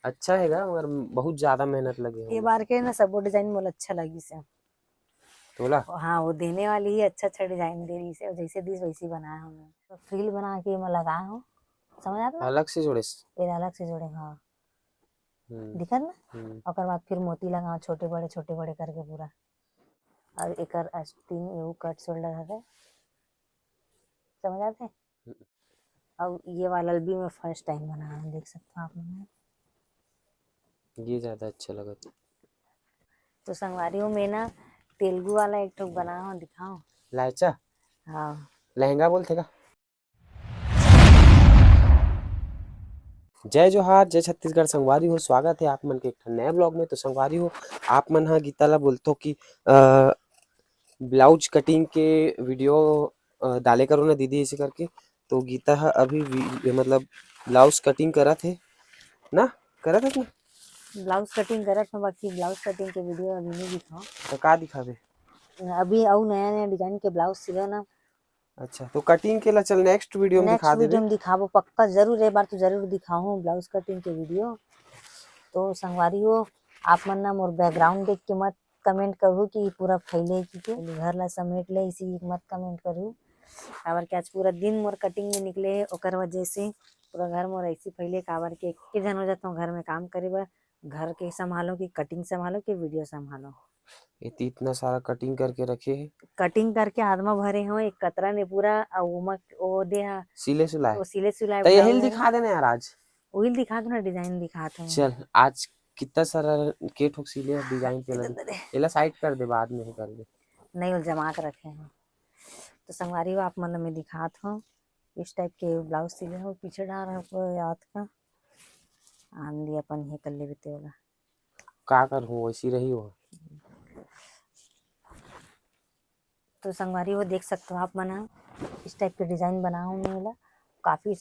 अच्छा हैगा मगर बहुत ज्यादा मेहनत लगे ये होंगे। बार के ना सब डिजाइन मोला अच्छा लगी से। तोला हाँ वो देने वाली ही अच्छा अच्छा डिजाइन दे रही से, जैसे दी वैसी बनाया हमने, तो फ्रिल बना के मैं लगाया हूँ, समझ आता ना। अलग से जोड़े। फिर अलग से जोड़े, हाँ हम्म। दिखत ना। हम्म। और बाद फिर मोती लगाओ छोटे बड़े करके पूरा। और एक आस्तीन एगो कट शोल्डर है, समझ आते। अब ये वाला भी मैं फर्स्ट टाइम बनाया हूँ, देख सकते हो आप लोग। ये ज्यादा अच्छा लगा। तो संगवारियों में ना तेलुगु वाला एक ठोक बनाया हूँ, दिखाओ। लायचा हाँ लहंगा बोलते का। जय जोहार, जय छत्तीसगढ़। संगवारी हो, स्वागत है आप मन के एक ठन नए ब्लॉग में। तो संगवारी हो, आप मन हाँ गीता ला बोलतो कि ब्लाउज कटिंग के वीडियो डाले करो ना दीदी ऐसे करके। तो गीता हा अभी मतलब ब्लाउज कटिंग करत है ना, करत है ना। ब्लाउज कटिंग करत हूँ, बाकी ब्लाउज कटिंग के वीडियो अभी नहीं दिखाओ। तो का दिखावे। अभी और नया नया डिजाइन के ब्लाउज सिलो ना। अच्छा तो कटिंग के ला चल नेक्स्ट वीडियो में दिखा नेक्स्ट वीडियो देबे। में दिखाबो पक्का, जरूर एक बार तो जरूर दिखाऊँ ब्लाउज कटिंग के वीडियो। तो संगवारी हो, आप मन ना मोर बैकग्राउंड देख के मत कमेंट करू कि पूरा फैले की के घर ला समेट ले, इसी मत कमेंट करू। काबर के आज पूरा दिन मोर कटिंग में निकले, ओकर वजह से पूरा घर मोर ऐसी फैले। काबर के एक जन हो जाता हूँ घर में काम करे बर, घर के संभालो कि कटिंग संभालो कि वीडियो संभालो। इतना सारा कटिंग करके रखे है। कटिंग करके आदमा भरे हो एक कतरा ने पूरा, वो दे सिले सुलाए वो सिले सिलाए तो यही ब्लाउज है। दिखा देना यार आज। वही दिखा दो ना, डिजाइन दिखाते हैं। चल आज कितना सारा के ठोक सिले डिजाइन पे लगी। एला साइड कर दे, बाद में ही कर दे। नहीं वो जमा के रखे हैं। तो संगवारी हो, आप मतलब मैं दिखात हूँ इस टाइप के ब्लाउज सिले हो। पीछे डाल रहा है याद का आंधी अपन ही कर ले बीते वाला। का कर हो वैसी रही हो। तो संगवारी हो देख सकते हो आप मना, इस टाइप के डिजाइन बना हूँ मैं। काफी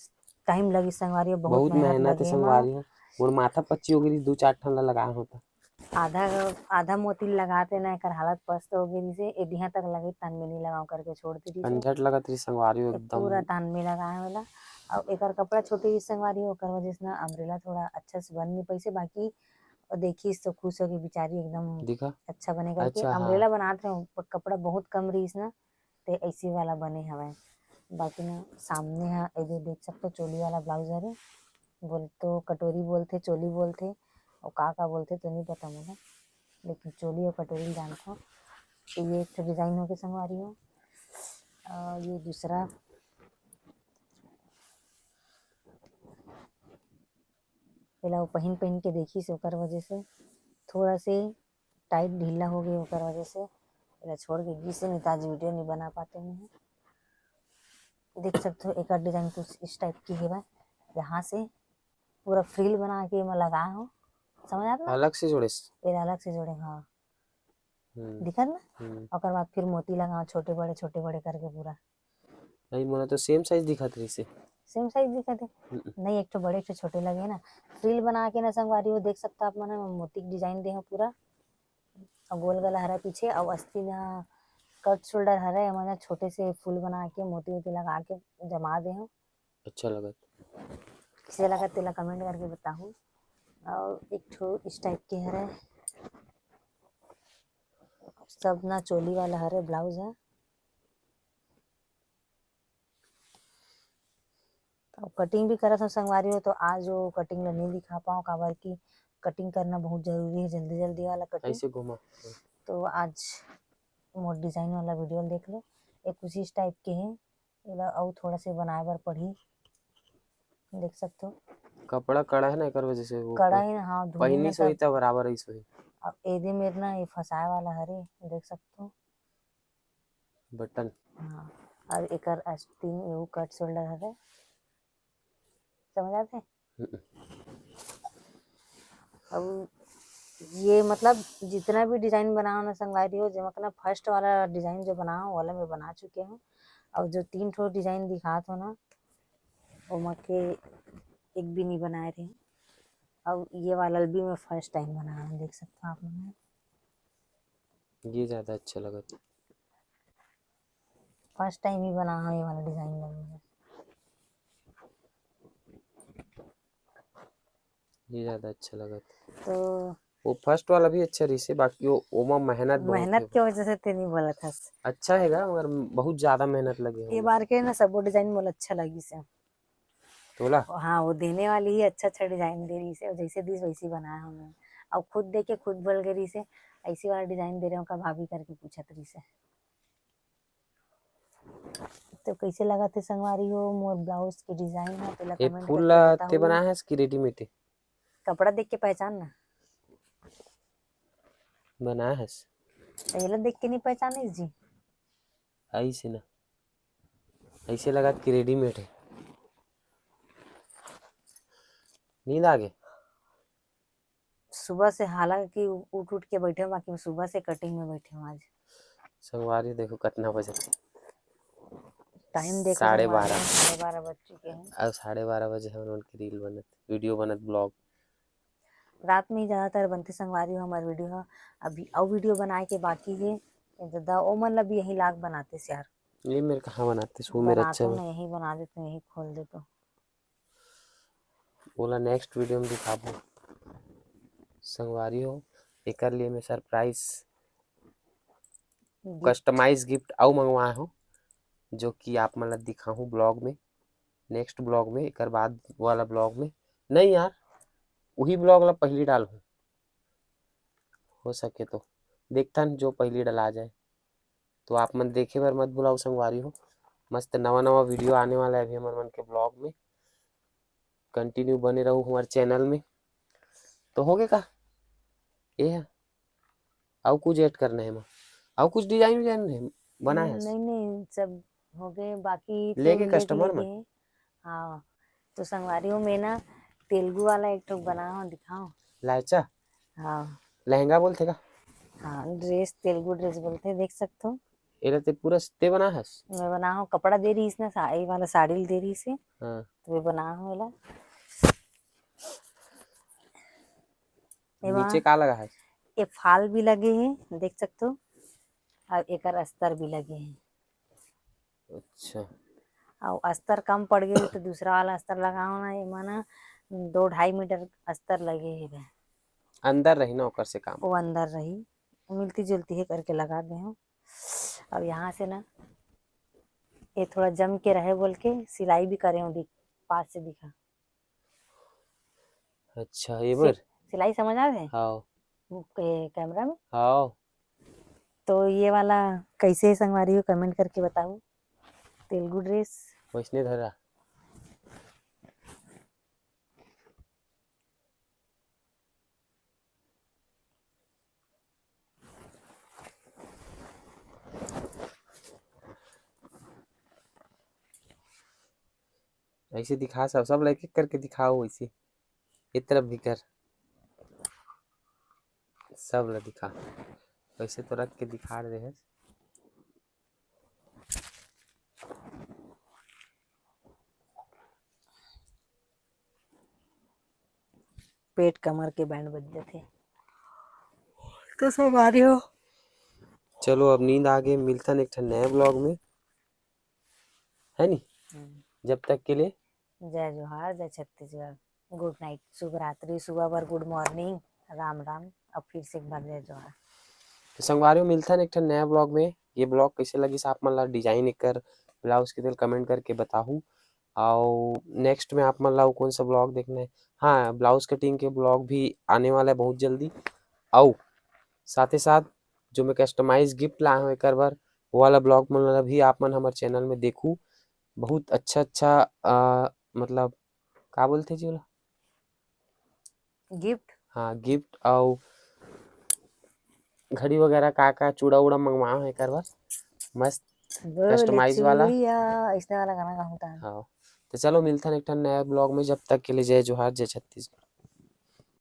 टाइम लगी संगवारी हो, बहुत बहुत मेहनत मेहनत है लगे माँ। संगवारी हो। मोर माथा पच्ची हो गई, दो चार ठन ला लगाया होता। आधा आधा मोती लगाते ना, एक हालत पस्त हो गई से एडिया तक लगे, तन में नहीं लगाओ करके छोड़ दी से। अंझट लगत रही संगवारी हो एक एकदम। पूरा तान में लगाए वाला। और एक कपड़ा छोटे ही संगवारी हो, कर वजह से ना अम्ब्रेला थोड़ा अच्छा से बन नहीं पैसे। बाकी और देखी तो खुश होगी बेचारी एकदम दिखा। अच्छा बने करके। अच्छा हाँ। अम्ब्रेला बनाते रहो पर कपड़ा बहुत कम रही ना, ते ऐसी वाला बने हवा। बाकी ना सामने है इधर देख सकते हो, चोली वाला ब्लाउज है। बोल तो कटोरी बोलते, चोली बोलते, और का बोलते तो नहीं पता मुझे, लेकिन चोली और कटोरी जानता हूँ। तो ये एक डिजाइन हो के संगवारी हो। ये दूसरा पहला वो पहन पहन के देखी से, ओकर वजह से थोड़ा से टाइट ढीला हो गई, ओकर वजह से पहले छोड़ के गी से, नहीं तो आज वीडियो नहीं बना पाते हैं। देख सकते हो एक डिजाइन कुछ इस टाइप की है। यहाँ से पूरा फ्रिल बना के मैं लगाया हूँ, समझ आता ना। अलग से जोड़े। फिर अलग से जोड़े, हाँ दिखत ना। हम्म। और बाद फिर मोती लगाओ छोटे बड़े करके पूरा। नहीं मोला तो सेम साइज दिखत रही से। सेम साइज दिखत है। नहीं, एक तो बड़े एक तो छोटे लगे ना। फ्रिल बना के ना संगवारी हो, देख सकता आप मन मोती डिजाइन दे हो पूरा। और गोल गला हरा पीछे, और अस्ती ना कट शोल्डर हरा मैंने छोटे से फूल बना के मोती वोती लगा के जमा दे हो। अच्छा लगा। किसे लगा तेला कमेंट करके बताऊँ। और एक ठो इस टाइप के हरे, सब ना चोली वाला हरे ब्लाउज है। तो कटिंग भी करत हूँ संगवारी हो, तो आज वो कटिंग ला नहीं दिखा पाऊँ, काबर की कटिंग करना बहुत जरूरी है, जल्दी जल्दी वाला कटिंग। ऐसे घुमा। तो आज मोर डिजाइन वाला वीडियो देख लो। एक उसी टाइप के है, और थोड़ा से बनाए बर पड़ी, देख सकते हो। कपड़ा कड़ा है ना, एक वजह से वो कड़ा ही ना, हाँ धुली पहिनी ना सोई तब। था बराबर ही सोई। अब एदे मेरे ना ये फसाए वाला हरे, देख सकते हो। बटन। हाँ और एक आस्तीन एगो कट शोल्डर हरे, समझ आते। अब ये मतलब जितना भी डिजाइन बनाओ ना संगवारी हो, जो मतलब फर्स्ट वाला डिजाइन जो बनाओ वाला मैं बना चुके हूँ। और जो 3 ठो डिजाइन दिखा हो ना, वो मके एक भी नहीं बनाए थे। और ये वाला भी मैं फर्स्ट टाइम बना हूँ, देख सकते हो आप लोग। ये ज्यादा अच्छा लगा। फर्स्ट टाइम ही बना हूँ ये वाला डिजाइन लगा। ये ज्यादा अच्छा लगा था। तो वो फर्स्ट वाला भी अच्छा रही से, बाकी वो ओमा मेहनत बहुत है। मेहनत की वजह से ते नहीं बोला था। अच्छा हैगा मगर बहुत ज्यादा मेहनत लगे ये होंगे। बार के ना सब डिजाइन मोला अच्छा लगी से। तोला हाँ वो देने वाली ही अच्छा अच्छा डिजाइन दे रही से, जैसे दी वैसी बनाया हमने। अब खुद देख के खुद बोल गई से ऐसी वाला डिजाइन दे रहे हो का भाभी करके पूछा तरी से। तो कैसे लगा थे संगवारी हो मोर ब्लाउज के डिजाइन है, पहला ये कमेंट फूल करके ते बताओ। बनाया है इसकी रेडीमेड कपड़ा देख के पहचान ना, बनाया है पहले देख के नहीं पहचाने जी। ऐसे ना, ऐसे लगा कि रेडीमेड है। नींद आ गई। सुबह से हालांकि उठ उठ के बैठे हूँ, बाकी मैं सुबह से कटिंग में बैठे हूँ आज। संगवारी देखो कितना बजे, टाइम देखो संगवारी 12:30। 12:30 बज चुके हैं। अब 12:30 बजे हम उनकी रील बनत, वीडियो बनत, ब्लॉग। रात में ही ज्यादातर बनते संगवारी हो हमारे वीडियो। अभी और वीडियो बनाए के बाकी है दादा ओ मतलब यही लाग बनाते से यार। ये मेरे कहाँ बनाते सो मेरे अच्छा बनाते में। ना यही बना देते यही खोल देते। बोला नेक्स्ट वीडियो में दिखाबो संगवारी हो। एक लिए मैं सरप्राइज कस्टमाइज गिफ्ट आउ मंगवाया हूँ, जो कि आप मतलब दिखाऊँ ब्लॉग में, नेक्स्ट ब्लॉग में, एक बाद वाला ब्लॉग में नहीं यार, वही ब्लॉग ला पहली डाल हूँ, हो सके तो देखता जो पहली डला जाए। तो आप मन देखे बार मत बुलाओ संगवारी हो, मस्त नवा नवा वीडियो आने वाला है अभी हमारे मन के ब्लॉग में। कंटिन्यू बने रहो हमारे चैनल में। तो हो गए का ये है, और कुछ ऐड करना है, और कुछ डिजाइन विजाइन है बना है नहीं नहीं सब हो गए, बाकी तो लेके लेके कस्टमर लेके मन। हैं। हाँ तो संगवारियों में ना तेलुगु वाला एक ठो बना हो दिखाओ। लाचा हाँ लहंगा बोलते का, हाँ ड्रेस तेलुगु ड्रेस बोलते हैं, देख सकते हो। ये रहते पूरा ते बना है। मैं बना हूँ कपड़ा दे रही इसने साड़ी वाला साड़ी दे रही से, हाँ तो वे बना हूँ वाला। नीचे एमा का लगा है। ये फाल भी लगे हैं देख सकते हो, और एक अस्तर भी लगे हैं। अच्छा और अस्तर कम पड़ गई तो दूसरा वाला अस्तर लगाओ ना, एमा ना 2-2.5 मीटर अस्तर लगे है। अंदर रही ना ओकर से काम। वो अंदर रही, मिलती जुलती है करके लगा दे हूँ। अब यहाँ से ना ये थोड़ा जम के रहे बोल के सिलाई भी करे हूँ, पास से दिखा। अच्छा ये बार सिलाई समझ आ रहे हाँ कैमरा में। हाँ तो ये वाला कैसे संगवारी हो कमेंट करके बताओ। तेलुगु ड्रेस वैसने धरा। ऐसे दिखा, सब सब लाइक करके दिखाओ वैसे, एक तरफ भी कर, सब ला दिखा, वैसे तो रख के दिखा रहे हैं। पेट कमर के बैंड बज थे। तो संगवारी हो चलो अब नींद आ गई, मिलता एक नए ब्लॉग में, है नी। जब तक के लिए जय जोहार, जय छत्तीसगढ़, गुड नाइट, शुभ रात्रि, सुबह पर गुड मॉर्निंग, राम राम। अब फिर से एक बार जय जोहार। तो संगवारी मिलता है एक नया ब्लॉग में। ये ब्लॉग कैसे लगी आप मतलब डिजाइन एक कर ब्लाउज के दिल कमेंट करके बताऊँ। और नेक्स्ट में आप मतलब कौन सा ब्लॉग देखना है। हाँ ब्लाउज कटिंग के ब्लॉग भी आने वाला है बहुत जल्दी। और साथ ही साथ जो मैं कस्टमाइज गिफ्ट लाया हूँ एक बार वो वाला ब्लॉग मतलब भी आप मन हमारे चैनल में देखूँ। बहुत अच्छा अच्छा मतलब का बोलते जी वाला गिफ्ट हाँ गिफ्ट और घड़ी वगैरह का चूड़ा उड़ा मंगवाया है एक बार मस्त बोले कस्टमाइज वाला। चूड़िया ऐसा वाला गाना गाता है। हाँ तो चलो मिलता है एक नया ब्लॉग में, जब तक के लिए जय जोहार, जय छत्तीसगढ़।